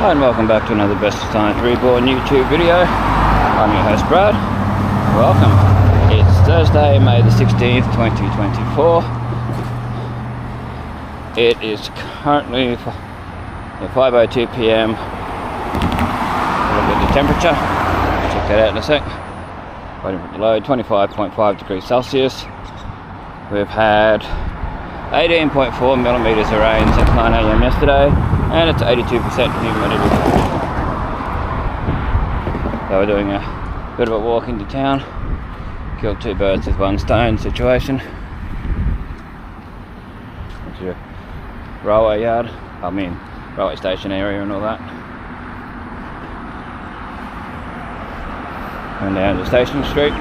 and welcome back to another Bestestimes Reborn YouTube video. I'm your host Brad. Welcome. It's Thursday, May the 16th, 2024. It is currently 5:02 PM. Look at the temperature. Check that out in a sec. Waiting for the load. 25.5 degrees Celsius. We've had 18.4 millimeters of rain since 9 AM yesterday, and it's 82% humidity. So we're doing a bit of a walk into town. Killed two birds with one stone situation. It's your railway yard, railway station area and all that. And down to Station Street.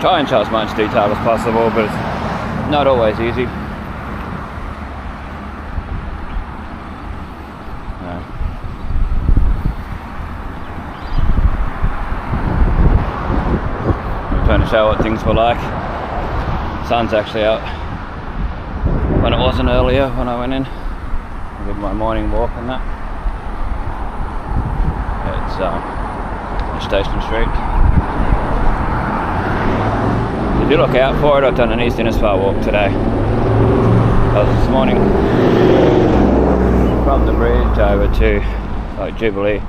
Try and show as much detail as possible, but it's not always easy. I'm trying to show what things were like. Sun's actually out when it wasn't earlier when I went in. I did my morning walk and that. It's Station Street. If you look out for it, I've done an East Innisfail walk today. That was this morning. From the bridge over to Jubilee,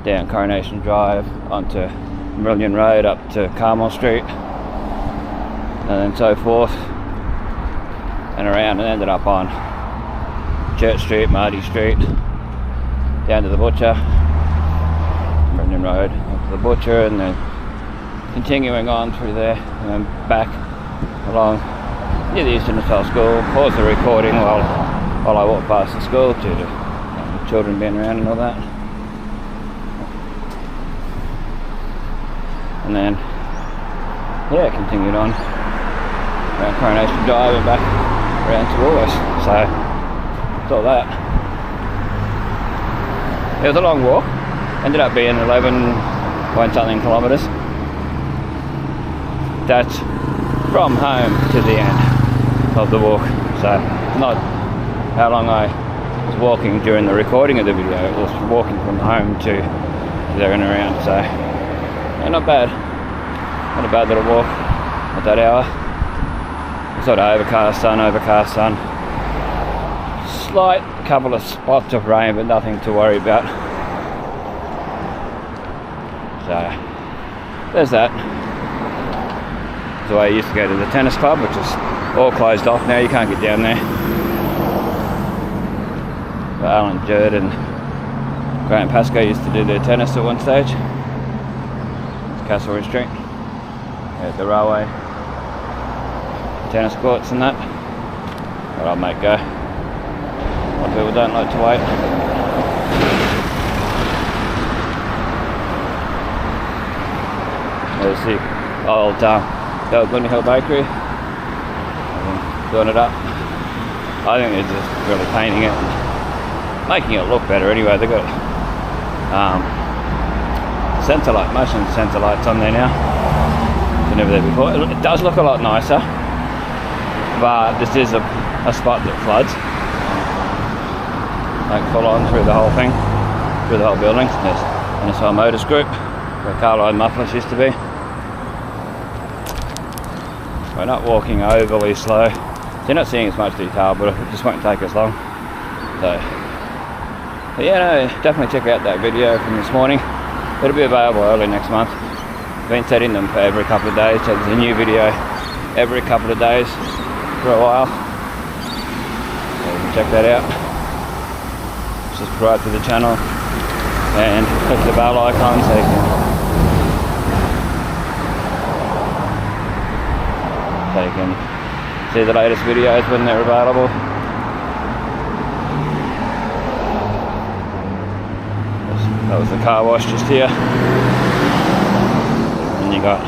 down Coronation Drive, onto Million Road, up to Carmel Street, and then so forth, and around, and ended up on Church Street, Marty Street, down to the Butcher, Million Road, up to the Butcher, and then continuing on through there, and then back along near the East Innisfail School. Pause the recording while I walk past the school due to children being around and all that. And then, continued on around Coronation Drive and back around to Woolworths. So, it's all that. It was a long walk. Ended up being 11 point something kilometres. That's from home to the end of the walk, so not how long I was walking during the recording of the video. It was walking from home to there and around, so not bad. Not a bad little walk at that hour. Sort of overcast sun. Slight couple of spots of rain, but nothing to worry about. So there's that. The way I used to go to the tennis club, which is all closed off now. You can't get down there. But Alan Jerd and Grant Pascoe used to do their tennis at one stage. It's Castlereagh Street, at the railway tennis courts and that. But I'll make go. A lot of people don't like to wait. There's the old Glenny Hill Bakery, doing it up. I think they're just really painting it and making it look better anyway. They've got motion sensor lights on there now. They're never there before. It does look a lot nicer, but this is a spot that floods, like full on through the whole thing, through the whole building. There's Innisfail Motors Group, where Carline Mufflers used to be. We're not walking overly slow, so you're not seeing as much detail, but it just won't take us long. So, but definitely check out that video from this morning. It'll be available early next month. I've been setting them for every couple of days, so there's a new video every couple of days for a while. So you can check that out. Subscribe to the channel and click the bell icon so you can see the latest videos when they're available. That was the car wash just here. And you got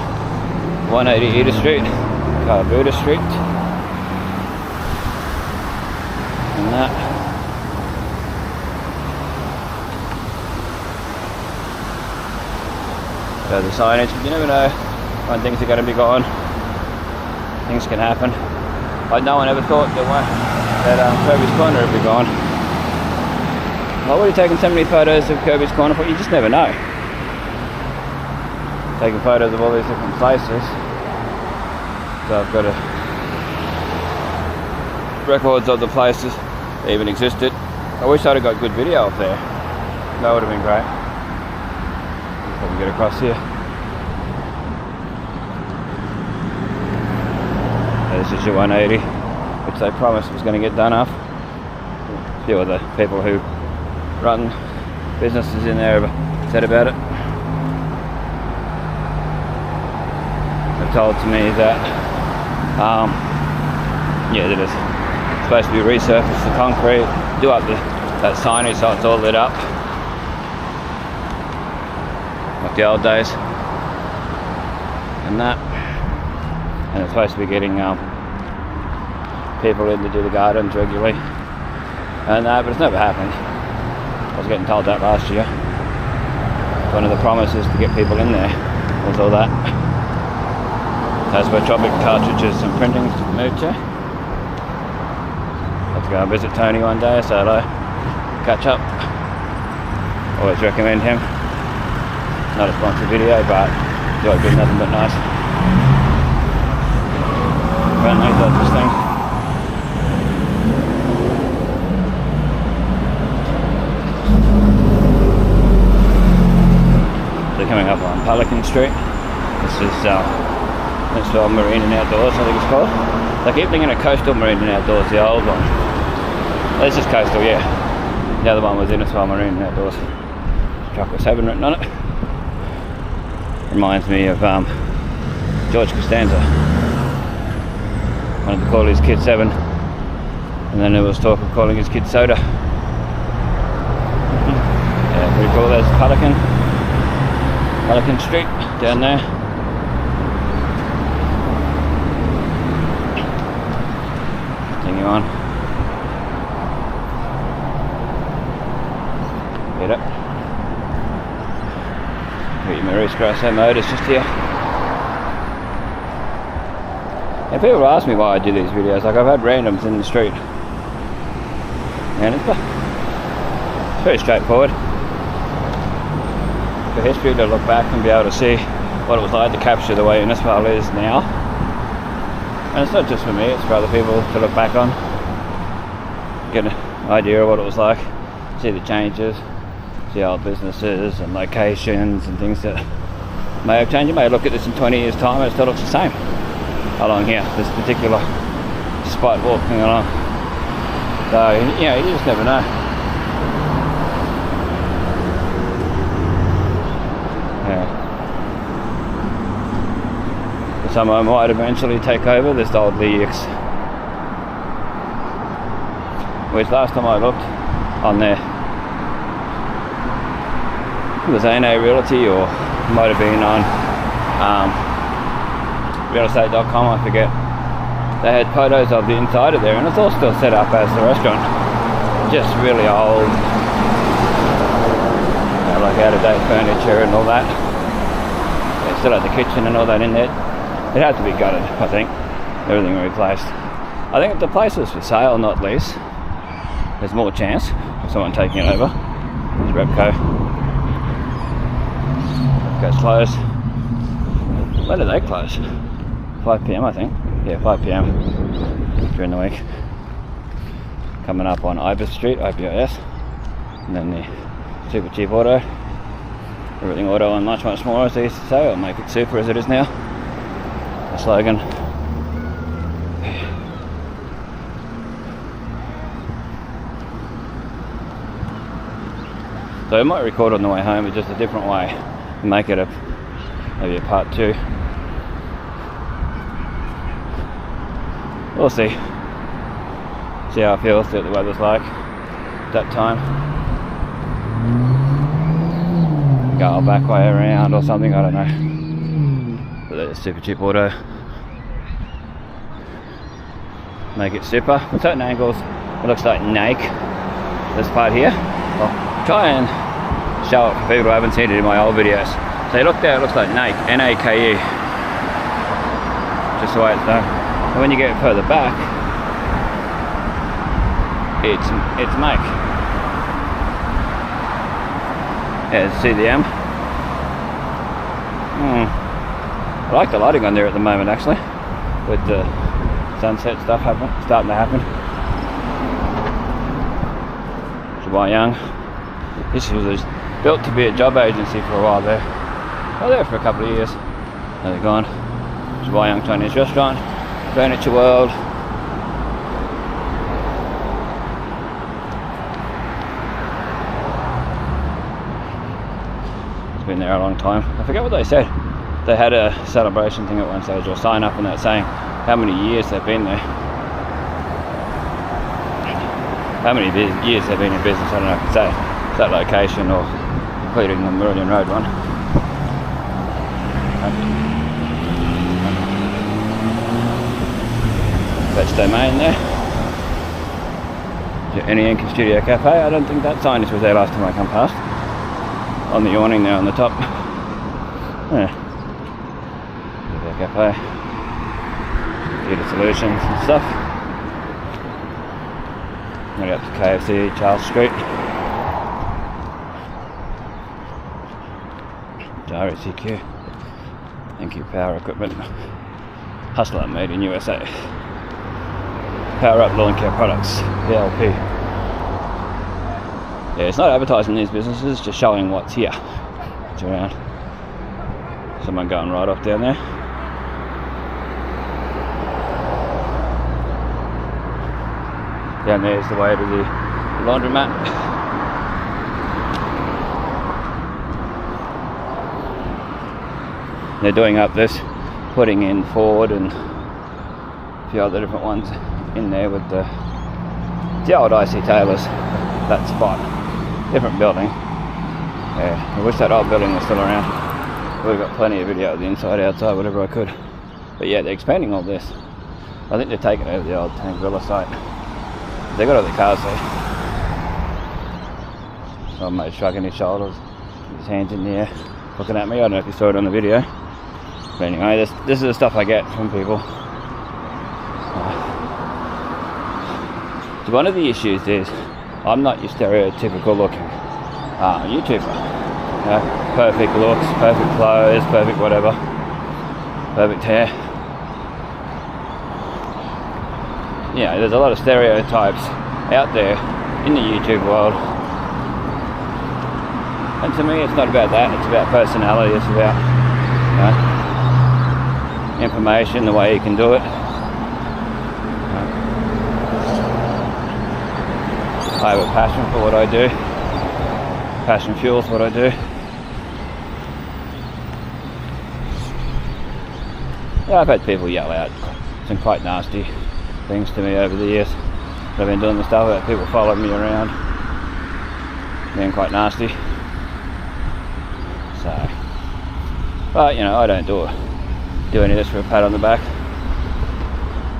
180 Eda Street, Carbuda Street, and that. So the signage, you never know when things are going to be gone. Things can happen. Like no one ever thought that Kirby's Corner would be gone. Why were you taking so many photos of Kirby's Corner for? You just never know. Taking photos of all these different places. So I've got records of the places that even existed. I wish I'd have got good video up there. That would have been great. Probably get across here. This is your 180, which they promised was going to get done off. A few of the people who run businesses in there have said about it. They've told to me that yeah, that it's supposed to be resurfaced the concrete, do up that signage so it's all lit up like the old days, and that. And it's supposed to be getting people in to do the gardens regularly and that, but it's never happened. I was getting told that last year. One of the promises to get people in there was all that. That's where Tropic cartridges and printings moved to. Have to go and visit Tony one day, say hello, catch up. Always recommend him. Not a sponsored video, but the old good, nothing but nice. Friendly, does this thing. They're coming up on Pelican Street. This is Innisfail Marine and Outdoors, I think it's called. I keep thinking of Coastal Marine and Outdoors, the old one. This is Coastal, yeah. The other one was Innisfail Marine and Outdoors. Truck with 7 written on it. Reminds me of George Costanza. Wanted to call his kid 7, and then there was talk of calling his kid Soda. Yeah, pretty cool. There's Pelican Street down there. Continue on. Get up. Got your Maurice Grasso Motors just here. And people ask me why I do these videos. Like, I've had randoms in the street, and it's very straightforward. For history, to look back and be able to see what it was like to capture the way Innisfail is now. And it's not just for me, it's for other people to look back on, get an idea of what it was like, see the changes, see old businesses and locations and things that may have changed. You may look at this in 20 years time and it still looks the same along here, this particular spot walking along. So, you know, you just never know. Yeah. Someone might eventually take over this old Leaks, which last time I looked on there, it was A&A Realty, or it might have been on realestate.com, I forget. They had photos of the inside of there, and it's all still set up as the restaurant. Just really old, you know, like out-of-date furniture and all that. They still had the kitchen and all that in there. It had to be gutted, I think. Everything replaced. I think if the place was for sale, not lease, there's more chance of someone taking it over. There's Repco. Repco's closed. When do they close? 5 PM, I think. Yeah, 5 PM during the week. Coming up on Ibis Street, IBIS, and then the Super Cheap Auto. Everything auto and much, much more, as they used to say, or make it super as it is now. The slogan. So I might record on the way home, but just a different way. Make it maybe a part 2. We'll see. See how I feel, see what the weather's like at that time. Go back way around or something, I don't know. But there's Super Cheap Auto. Make it super. From certain angles, it looks like Nike. This part here. I'll try and show it for people who haven't seen it in my old videos. So look there, it looks like Nike, N-A-K-E. Just the way it's done. And when you get further back, it's Nike. Yeah, see the M. I like the lighting on there at the moment, actually, with the sunset stuff starting to happen. Young. This was built to be a job agency for a while there. I was there for a couple of years. Now they're gone. Young Chinese restaurant, Furniture World. It's been there a long time. I forget what they said. They had a celebration thing at one stage, or sign up, and that saying how many years they've been there. How many years they've been in business, I don't know if it's that location or including the Meridian Road one. That's domain there. Any Inca Studio Cafe, I don't think that signage was there last time I come past. On the awning there on the top. Yeah. Studio Cafe. Computer Solutions and stuff. Maybe up to KFC, Charles Street. RCQ. Thank you, Power Equipment. Hustler made in USA. Power Up Lawn Care Products, PLP. Yeah, it's not advertising these businesses, it's just showing what's here. It's around. Someone going right off down there. Down there is the way to the laundromat. They're doing up this, putting in Ford and a few other different ones in there with the old IC Taylors, that spot. Different building. Yeah, I wish that old building was still around. We've got plenty of video of the inside, outside, whatever I could. But yeah, they're expanding all this. I think they're taking over the old Tank Villa site. They got all the cars there. Some mate shrugging his shoulders, his hands in the air, looking at me. I don't know if you saw it on the video. But anyway, this is the stuff I get from people. So one of the issues is, I'm not your stereotypical looking YouTuber. Perfect looks, perfect clothes, perfect whatever, perfect hair. Yeah, there's a lot of stereotypes out there in the YouTube world. And to me, it's not about that, it's about personality, it's about information, the way you can do it. I have a passion for what I do. Passion fuels what I do. Yeah, I've had people yell out some quite nasty things to me over the years. I've been doing the stuff about people following me around, being quite nasty. So, but you know, I don't do any of this for a pat on the back.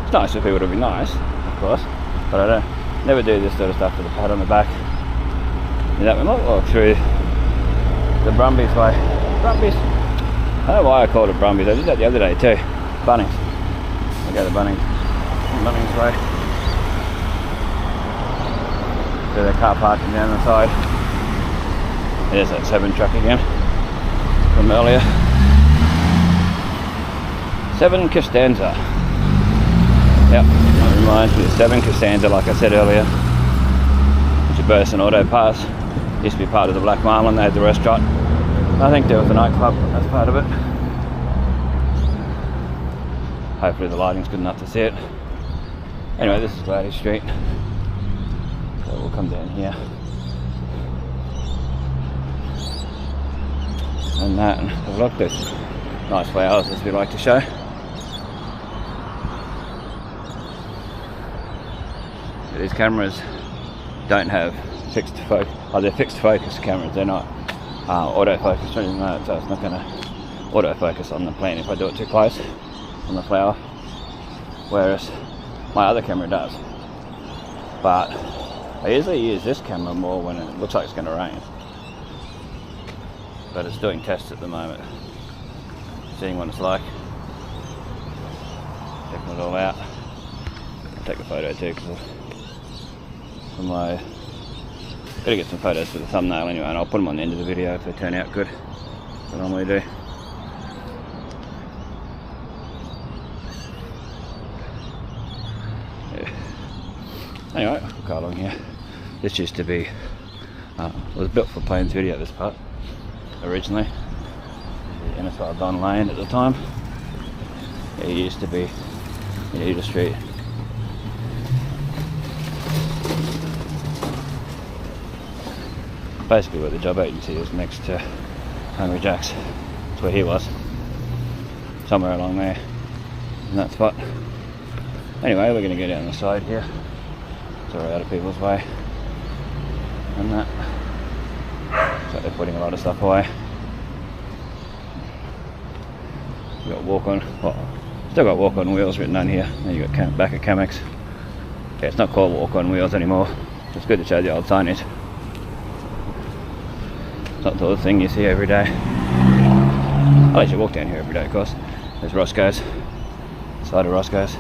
It's nice for people to be nice, of course, but I never do this sort of stuff for the pat on the back. We might walk through the Brumbies way. Brumbies. I don't know why I called it Brumbies. I did that the other day too. Bunnings. I go to Bunnings way. So the car parking down the side. There's that 7 truck again from earlier. 7 Costanza. Yep, that reminds me of 7 Costanza, like I said earlier. It's a Burson Auto Pass. Used to be part of the Black Marlin. They had the restaurant. I think there was a nightclub as part of it. Hopefully the lighting's good enough to see it. Anyway, this is Gladys Street. So we'll come down here. And that, and have a look, there's nice flowers as we like to show. But these cameras don't have fixed focus. Oh, they're fixed focus cameras, they're not autofocus or anything like that, so it's not going to autofocus on the plant if I do it too close on the flower, whereas my other camera does. But I usually use this camera more when it looks like it's going to rain, but it's doing tests at the moment, seeing what it's like, checking it all out. I'll take a photo too because of my Gotta get some photos for the thumbnail anyway, and I'll put them on the end of the video if they turn out good. I normally do. Yeah. Anyway, we'll go along here. This used to be, it was built for planes video, this part, originally. The Innisfail Don Lane at the time. It used to be in Eda Street. Basically where the job agency is, next to Hungry Jack's. That's where he was. Somewhere along there, in that spot. Anyway, we're going to go down the side here, so we're out of people's way. And that. So they're putting a lot of stuff away. We've got walk on, well, still got walk on wheels written on here. Then you got back at Camex. Yeah, it's not called walk on wheels anymore. It's good to show the old signage. It's not the sort of thing you see every day. I'll let you walk down here every day, of course. There's Roscoe's, side of Roscoe's.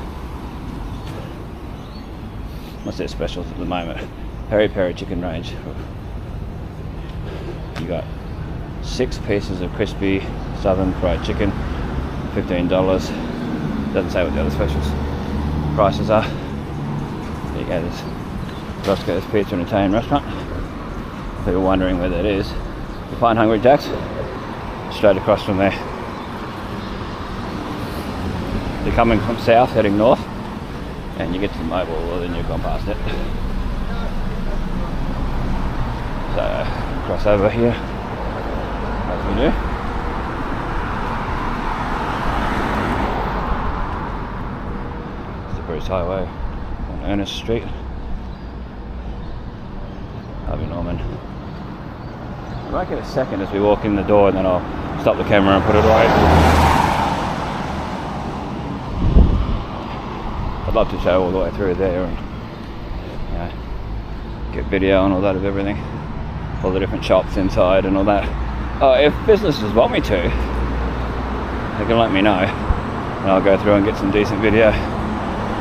What's their specials at the moment? Peri chicken range. You got 6 pieces of crispy southern fried chicken, $15. Doesn't say what the other specials prices are. There you go, there's Roscoe's Pizza and Italian restaurant. If you're wondering where that is, you find Hungry Jack's straight across from there. You're coming from south heading north, and you get to the mobile, well, then you've gone past it. So cross over here as we do. It's the Bruce Highway on Ernest Street. Harvey Norman. I might get a second as we walk in the door, and then I'll stop the camera and put it away. I'd love to show all the way through there and get video and all that of everything, all the different shops inside and all that. Oh, if businesses want me to, they can let me know, and I'll go through and get some decent video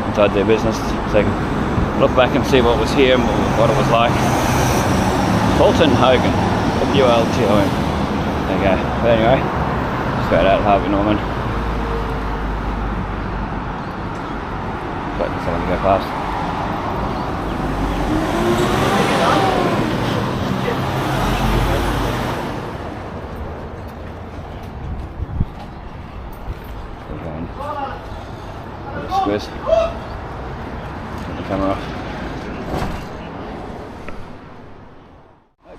inside their business, so they can look back and see what was here and what it was like. Fulton Hogan, W-L-T-O-N. There you go. But anyway, straight out of Harvey Norman. Waiting for someone to go past. We're going for the squiz. Turn the camera off.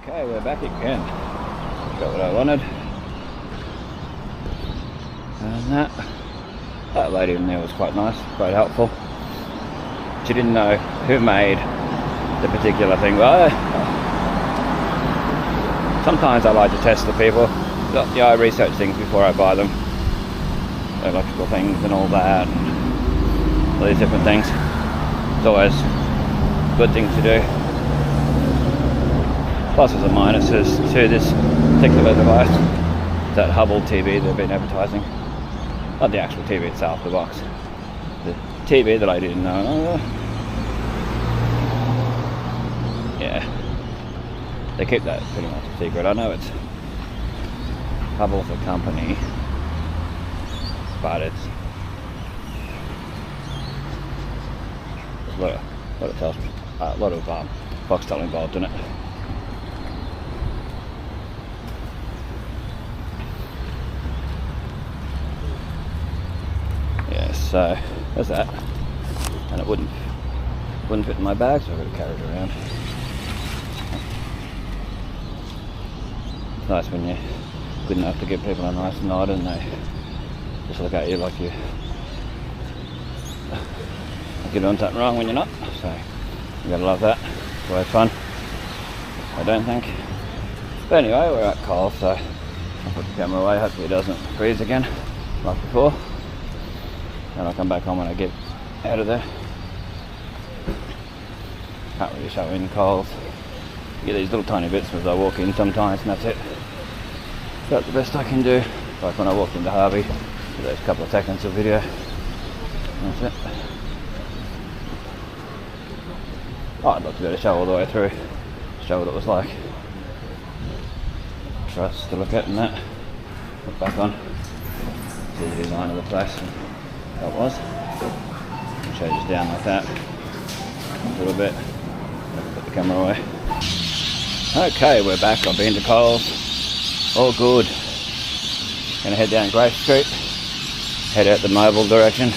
Okay, we're back again. Got what I wanted. And that lady in there was quite nice, quite helpful. She didn't know who made the particular thing. Well, sometimes I like to test the people. I research things before I buy them. Electrical things and all that, and all these different things. It's always a good thing to do. Pluses and minuses to this particular device. That Hubble TV they've been advertising. Not the actual TV itself, the box. The TV that I didn't know. Yeah. They keep that pretty much a secret. I know it's Hubble's a company, but it's a lot of Foxtel involved in it. So there's that, and it wouldn't fit in my bag, so I've got to carry it around. It's nice when you're good enough to give people a nice nod and they just look at you like you're doing something wrong when you're not. So you gotta love that. It's always fun, I don't think. But anyway, we're at Coles, so I'll put the camera away. Hopefully it doesn't freeze again like before. And I'll come back on when I get out of there. Can't really show in Coles. You get these little tiny bits as I walk in sometimes, and that's it. That's the best I can do. Like when I walked into Harvey, for those couple of seconds of video. That's it. Oh, I'd love to be able to show all the way through show what it was like for us to look at and that. Put back on. See the design of the place. That was. It shows us down like that. A little bit. Put the camera away. Okay, we're back. I've been to Coles. All good. Gonna head down Grace Street. Head out the Mobile direction.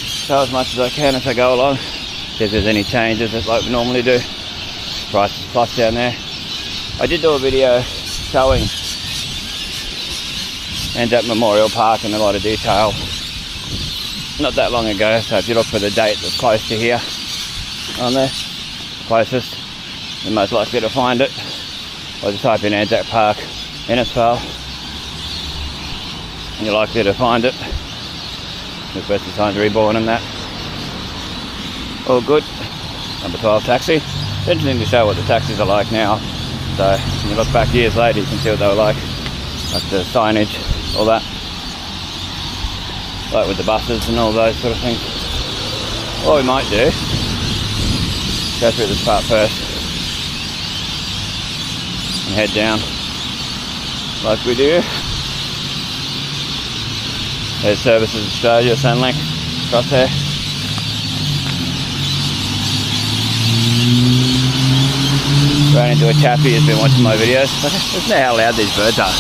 Show as much as I can as I go along. See if there's any changes like we normally do. Prices plus down there. I did do a video showing Anzac Memorial Park in a lot of detail not that long ago, so if you look for the date that's close to here on there, closest, you're most likely to find it. Or just type in Anzac Park, Innisfail, and you're likely to find it. With Bestestimes Reborn and that. All good. Number 12 taxi. It's interesting to show what the taxis are like now. So when you look back years later, you can see what they were like the signage, all that. Like with the buses and all those sort of things. What we might do, go through this part first and head down like we do. There's Services Australia, Sunlink, across there. Ran into a chappie who's been watching my videos. Listen to how loud these birds are.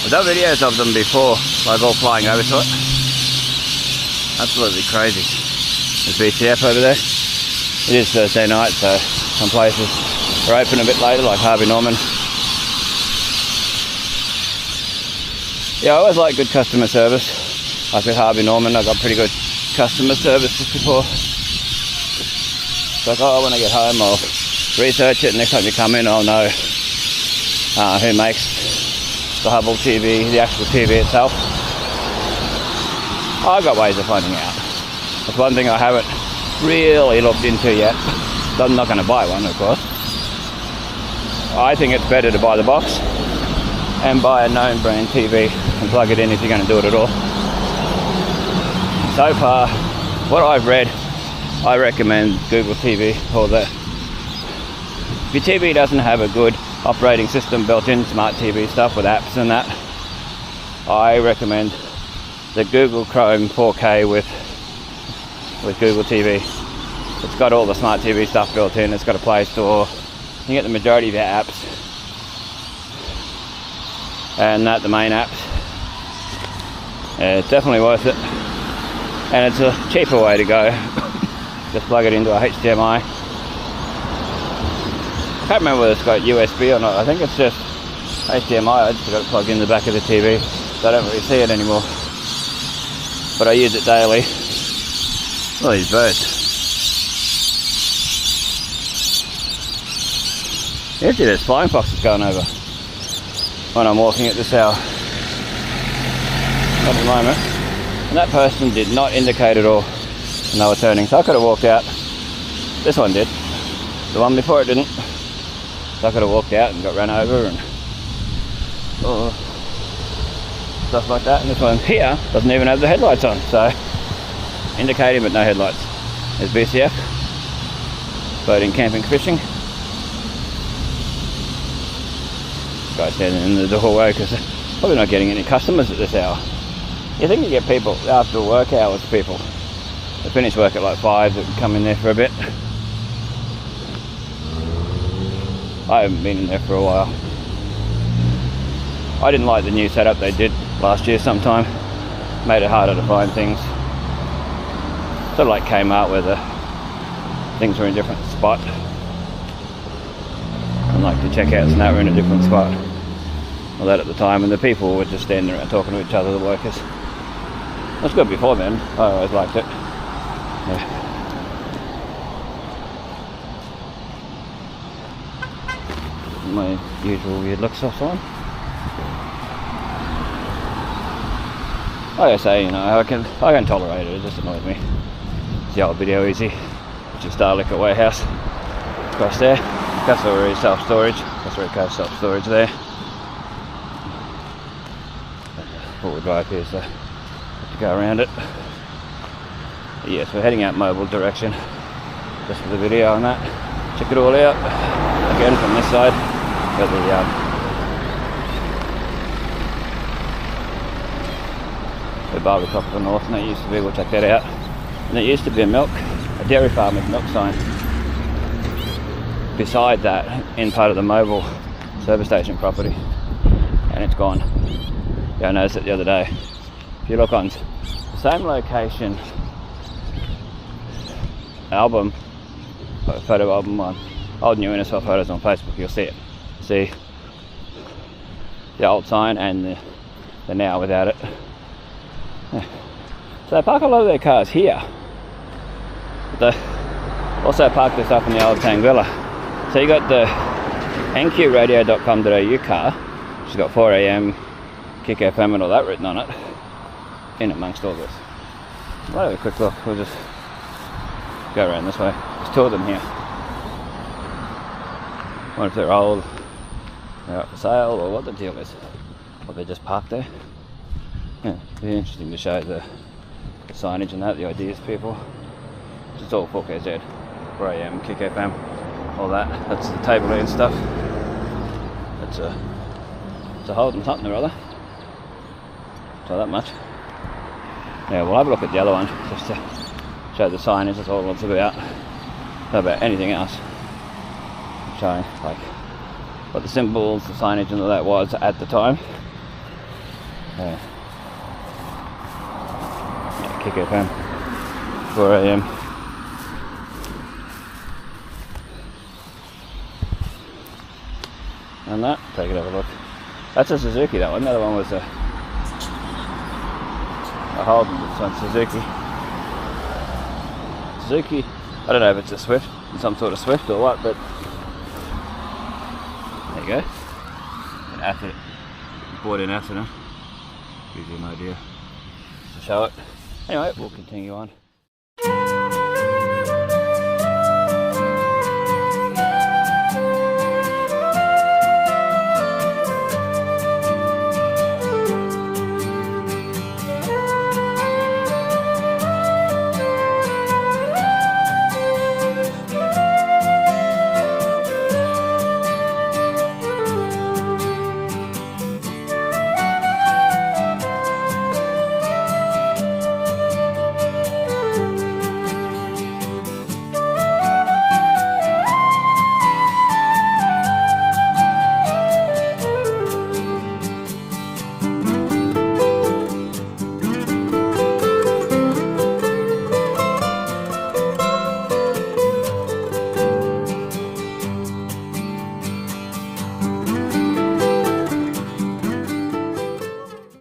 I've done videos of them before, like all flying over to it. Absolutely crazy. There's BCF over there. It is Thursday night, so some places are open a bit later, like Harvey Norman. Yeah, I always like good customer service. Like with Harvey Norman, I got pretty good customer service just before. It's like, oh, when I get home, I'll research it, and next time you come in, I'll know who makes the Hubble TV, the actual TV itself. I've got ways of finding out. That's one thing I haven't really looked into yet. I'm not going to buy one, of course. I think it's better to buy the box and buy a known brand TV and plug it in if you're going to do it at all. So far, what I've read, I recommend Google TV for that. If your TV doesn't have a good operating system built in, smart TV stuff with apps and that, I recommend the Google Chrome 4K with Google TV. It's got all the smart TV stuff built in, it's got a Play Store, you can get the majority of your apps, and the main apps. Yeah, it's definitely worth it, and it's a cheaper way to go. Just plug it into a HDMI. I can't remember whether it's got USB or not. I think it's just HDMI. I just got it plugged in the back of the TV, so I don't really see it anymore. But I use it daily. Look at these birds. Usually there's flying foxes going over when I'm walking at this hour. Not at the moment. And that person did not indicate at all when they were turning, so I could have walked out. This one did. The one before it didn't. So I could have walked out and got run over and stuff like that. And this one here doesn't even have the headlights on, so indicating but no headlights. There's BCF, boating, camping, fishing. Guy standing in the doorway because they're probably not getting any customers at this hour. You think you get people after work hours, people. They finish work at like 5, that come in there for a bit. I haven't been in there for a while. I didn't like the new setup they did last year sometime. Made it harder to find things. Sort of like Kmart where the things were in a different spot. And like the checkouts and that were in a different spot. Well, that at the time, and the people were just standing around talking to each other, the workers. That's good before then. I always liked it. Yeah. My usual weird looks off on. Like I say, you know, I can tolerate it. It just annoys me. It's the old video easy, which is Starlicker Warehouse across there. That's already self-storage. That's where it goes, self-storage there. Forward drive here, so I have to go around it. But yes, we're heading out Mobile direction. just for the video and that. Check it all out. Again from this side, got the Barbie Top of the North, and that used to be, we'll check that out. And there used to be a dairy farm with milk sign beside that in part of the mobile service station property, and it's gone. Yeah, I noticed it the other day. If you look on the same location album, photo album on old new Innisfail photos on Facebook, you'll see it. See the old sign and the now without it. Yeah. So they park a lot of their cars here, but they also park this up in the old Tangvilla. So you got the nqradio.com.au car, which has got 4am, Kick FM and all that written on it, in amongst all this. We'll have a quick look. We'll just go around this way. There's two of them here. I wonder if they're old, they're up for sale, or what the deal is. Or they're just parked there. Yeah, it'd be interesting to show the signage and that, the ideas people. It's all 4KZ, 4am, Kick FM, all that. That's the table and stuff. It's a holding something or other. So that much. Yeah, we'll have a look at the other one just to show the signage. That's all it's about. Not about anything else. Showing like what the symbols, the signage and all that was at the time. Yeah, Kick FM, 4am. And that, take it, have a look. That's a Suzuki, that one. The other one was a Holden. This one's Suzuki. I don't know if it's a Swift, some sort of Swift or what, but there you go. An Ather, bought in Ather. Gives you an idea to show it. Anyway, we'll continue on.